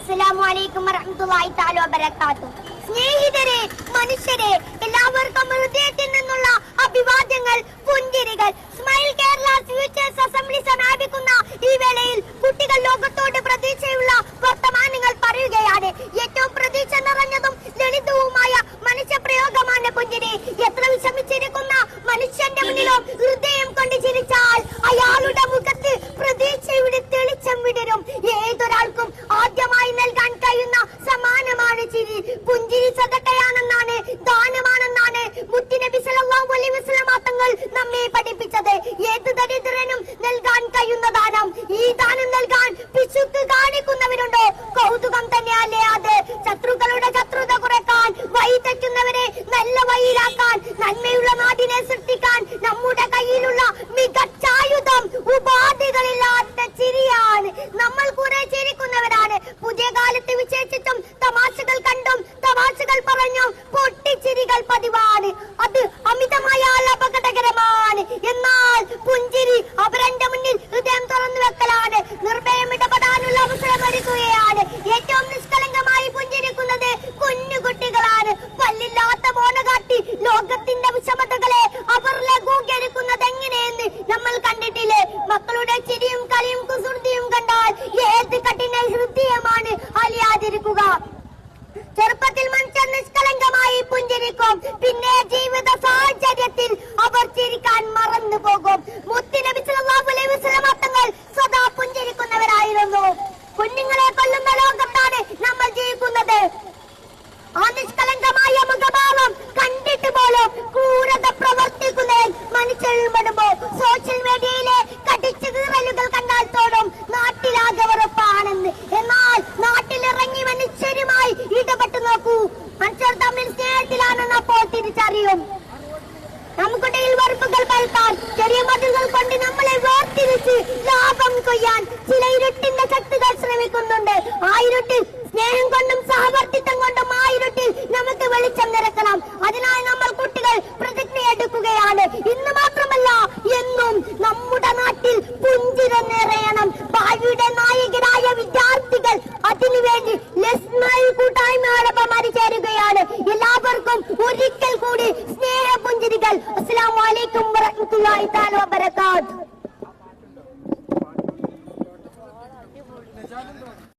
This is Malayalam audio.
അസ്സലാമു അലൈക്കും വറഹ്മത്തുള്ളാഹി തആല വബറകാതുഹു. സ്നേഹിതരെ, മനുഷ്യരെ, എല്ലാവർക്കും ഹൃദയത്തിൽ നിന്നുള്ള അഭിവാദ്യങ്ങൾ, പുഞ്ചിരികൾ. സ്മൈൽ കേരള ഫ്യൂച്ചേഴ്സ് അസംബ്ലി സമാപിക്കുന്ന ഈ വേളയിൽ കുട്ടികൾ ലോകത്തോട് പ്രതീക്ഷയുള്ള വർത്തമാനങ്ങൾ പറയുകയാണ്. ഏറ്റവും പ്രതീക്ഷ നിറഞ്ഞതും ലളിതവുമായ മനുഷ്യപ്രയോഗമാണ് പുഞ്ചിരി. എത്ര വിഷമിച്ചിരിക്കുന്ന മനുഷ്യന്റെ മുന്നിലും ഹൃദയം കൊണ്ട് ചിരിച്ചാൽ അയാളുടെ മുഖത്ത് പ്രതീക്ഷയുടെ തെളിച്ചം വിടരും. ഏതൊരാൾക്കും ആദ്യമായി നൽകാൻ കഴിയുന്ന സമ്മാനമാണ് ചിരി. പുഞ്ചിരി സദഖയാണെന്നാണ്, ദാനമാണെന്നാണ് മുത്തുനബി സല്ലല്ലാഹു അലൈഹി വസല്ലം തങ്ങൾ നമ്മെ പഠിപ്പിച്ചത്. ഏത് ദരിദ്രനും നൽകാൻ കഴിയുന്ന ദാനം. ഈ ദാനം നൽകാൻ പിശുക്ക് കാണിക്കുന്നവരുണ്ടോ? കൗതുകം തന്നെയല്ലേ അത്. ശത്രുക്കളുടെ ശത്രുത കുറയ്ക്കാൻ, വഴി തെറ്റുന്നവരെ നല്ല വഴിയിലാക്കാൻ, നന്മയുള്ള നാടിനെ സൃഷ്ടിക്കാൻ നമ്മുടെ കയ്യിലുള്ള മികച്ചായുധം ഉപാധികളില്ലാത്ത ചിരിയാണ്. നമ്മൾ കുറെ ചിരിക്കുന്നവരാണ്. പുതിയ കാലത്ത് വിശേഷിച്ചും തമാശകൾ കണ്ടും തമാശകൾ പറഞ്ഞും പൊട്ടിച്ചിരികൾ പതിവാണ്. അത് അമിതമായാൽ അപകടകരമാണ്. എന്നാൽ പുഞ്ചിരി അവരന്റെ മുന്നിൽ ഹൃദയം തുറന്നു വെക്കലാണ്. നിർഭയം ഇടപെടാനുള്ള അവസരം ഒരുക്കുകയാണ്. ഏറ്റവും നിഷ്കളങ്കമായി പുഞ്ചിരിക്കുന്നത് കുഞ്ഞുകുട്ടികളാണ്. പല്ലില്ലാത്ത മോന കാട്ടി ലോകത്തിന്റെ വിഷമതകളെ അവർ ലഘൂകരിക്കുന്നത് എങ്ങനെയെന്ന് നമ്മൾ കണ്ടിട്ടില്ലേ? മക്കളുടെ ചിരിയും കളിയും കുസൃതിയും കണ്ടാൽ ഏത് കഠിന ഹൃദയമാണ് അലിയാതിരിക്കുക. ചെറുപ്പത്തിൽ മനുഷ്യൻ നിഷ്കളങ്കമായി പുഞ്ചിരിക്കും. പിന്നെ ജീവിത സാഹചര്യത്തിൽ അവർ ചിരിക്കാൻ മറന്നു പോകും. മുത്തുനബി സല്ലല്ലാഹു അലൈഹി വസല്ലം തങ്ങൾ സദാ പുഞ്ചിരിക്കുന്നവരായിരുന്നു. കുഞ്ഞുങ്ങളെ കൊല്ലുന്ന ലോകത്താണ് നമ്മൾ ജീവിക്കുന്നത്. ആ നിഷ്കളങ്കമായ മുഖഭാവം കണ്ടിട്ട് പോലും ക്രൂരത പ്രവർത്തിക്കുന്ന മനുഷ്യരിൽ പെടുമ്പോൾ സോഷ്യൽ മീഡിയയിലെ കടിച്ചു കീറലുകൾ കണ്ടാൽ തോന്നും നാട്ടിലാകെ ഉറപ്പാണെന്ന്. എന്നാൽ നാട്ടിലിറങ്ങി മനുഷ്യരുമായി ഇടപെട്ട് നോക്കൂ. മനുഷ്യർ തമ്മിൽ സ്നേഹത്തിലാണെന്ന് അപ്പോൾ തിരിച്ചറിയും. നമുക്കിടയിൽ വെറുപ്പുകൾ പരത്താൻ, ചെറിയ മതിലുകൾ കൊണ്ട് നമ്മളെ വേർതിരിച്ച് ലാഭം കൊയ്യാൻ ചില ഇരുട്ടിന്റെ ശക്തികൾ ശ്രമിക്കുന്നുണ്ട്. ആ ഇരുട്ടിൽ സ്നേഹം കൊണ്ടും സഹവർത്തിത്വം കൊണ്ടും ആ ഇരുട്ടിൽ നമുക്ക് വെളിച്ചം നിറക്കണം. അതിനായി നമ്മൾ കുട്ടികൾ പ്രതിജ്ഞ എടുക്കുകയാണ്. ഇന്ന് മാത്രമല്ല എന്നും നമ്മുടെ നാട്ടിൽ പുഞ്ചിരി നിറയണം. ഭാവിയുടെ നായകരായ വിദ്യാർത്ഥികൾ അതിനുവേണ്ടി ലെസ്മൈൽ കൂട്ടായ്മയോടൊപ്പം അണിചേരുകയാണ്. എല്ലാവർക്കും ഒരിക്കൽ കൂടി സ്നേഹ പുഞ്ചിരികൾ. അസ്സലാമു അലൈക്കും വറഹ്മത്തുള്ളാഹി തആല വബറകാതുഹു.